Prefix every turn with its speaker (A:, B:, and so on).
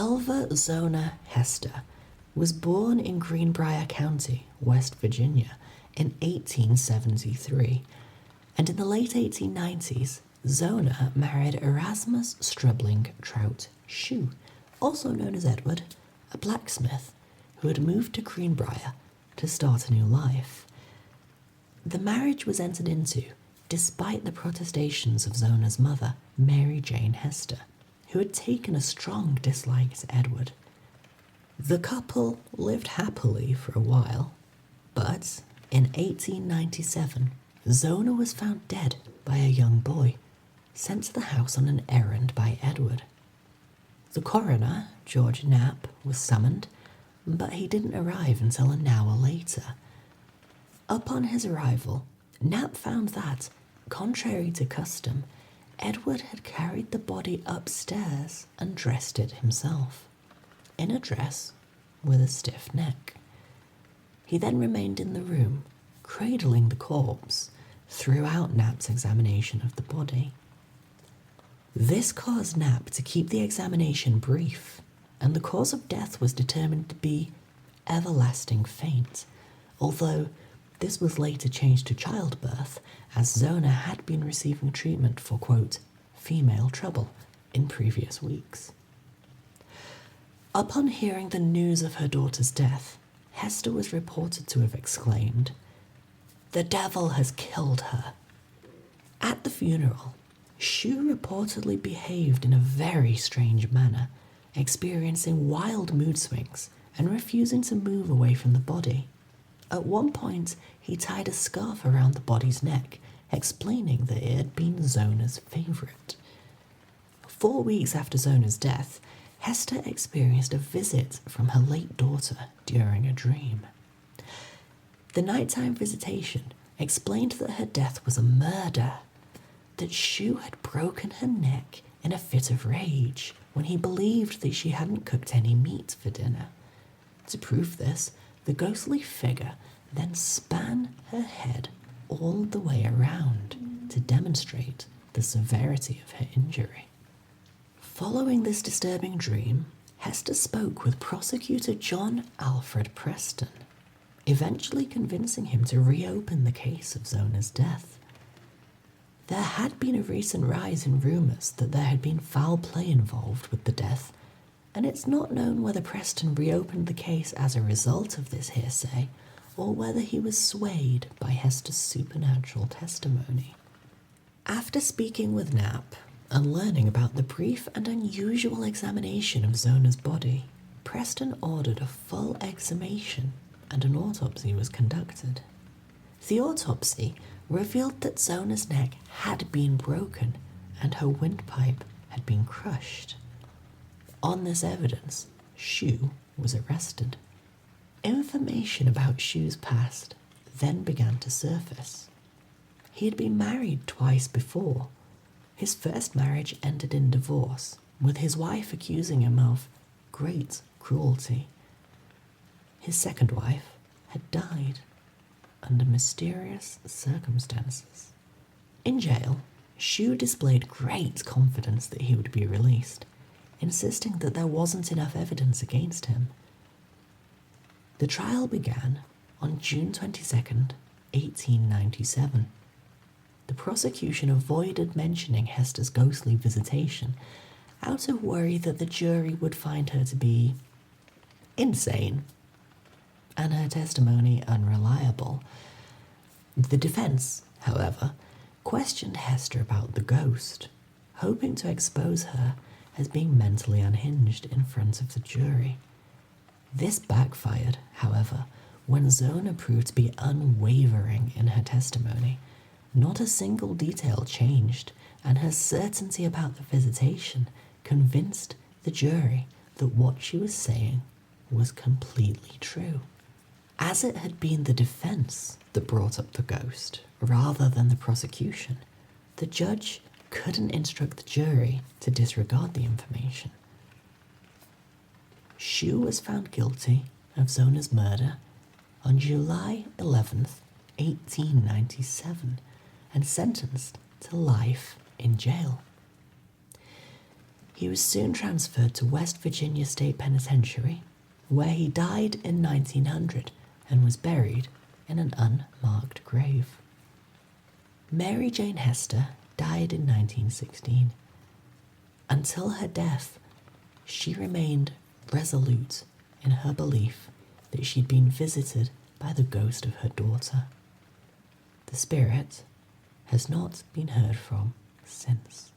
A: Elva Zona Hester was born in Greenbrier County, West Virginia, in 1873, and in the late 1890s, Zona married Erasmus Strubling Trout Shue, also known as Edward, a blacksmith who had moved to Greenbrier to start a new life. The marriage was entered into despite the protestations of Zona's mother, Mary Jane Hester, who had taken a strong dislike to Edward. The couple lived happily for a while, but in 1897, Zona was found dead by a young boy, sent to the house on an errand by Edward. The coroner, George Knapp, was summoned, but he didn't arrive until an hour later. Upon his arrival, Knapp found that, contrary to custom, Edward had carried the body upstairs and dressed it himself, in a dress with a stiff neck. He then remained in the room, cradling the corpse, throughout Knapp's examination of the body. This caused Knapp to keep the examination brief, and the cause of death was determined to be everlasting faint, although this was later changed to childbirth, as Zona had been receiving treatment for, quote, female trouble in previous weeks. Upon hearing the news of her daughter's death, Hester was reported to have exclaimed, "The devil has killed her." At the funeral, Shue reportedly behaved in a very strange manner, experiencing wild mood swings and refusing to move away from the body. At one point, he tied a scarf around the body's neck, explaining that it had been Zona's favourite. 4 weeks after Zona's death, Hester experienced a visit from her late daughter during a dream. The nighttime visitation explained that her death was a murder, that Shue had broken her neck in a fit of rage when he believed that she hadn't cooked any meat for dinner. To prove this, the ghostly figure then span her head all the way around to demonstrate the severity of her injury. Following this disturbing dream, Hester spoke with prosecutor John Alfred Preston, eventually convincing him to reopen the case of Zona's death. There had been a recent rise in rumours that there had been foul play involved with the death, and it's not known whether Preston reopened the case as a result of this hearsay, or whether he was swayed by Hester's supernatural testimony. After speaking with Knapp and learning about the brief and unusual examination of Zona's body, Preston ordered a full exhumation and an autopsy was conducted. The autopsy revealed that Zona's neck had been broken and her windpipe had been crushed. On this evidence, Shue was arrested. Information about Shue's past then began to surface. He had been married twice before. His first marriage ended in divorce, with his wife accusing him of great cruelty. His second wife had died under mysterious circumstances. In jail, Shue displayed great confidence that he would be released, insisting that there wasn't enough evidence against him. The trial began on June 22nd, 1897. The prosecution avoided mentioning Hester's ghostly visitation out of worry that the jury would find her to be insane and her testimony unreliable. The defense, however, questioned Hester about the ghost, hoping to expose her as being mentally unhinged in front of the jury. This backfired, however, when Zona proved to be unwavering in her testimony. Not a single detail changed, and her certainty about the visitation convinced the jury that what she was saying was completely true. As it had been the defense that brought up the ghost, rather than the prosecution, the judge couldn't instruct the jury to disregard the information. Shue was found guilty of Zona's murder on July 11th, 1897, and sentenced to life in jail. He was soon transferred to West Virginia State Penitentiary, where he died in 1900 and was buried in an unmarked grave. Mary Jane Hester died in 1916. Until her death, she remained resolute in her belief that she'd been visited by the ghost of her daughter. The spirit has not been heard from since.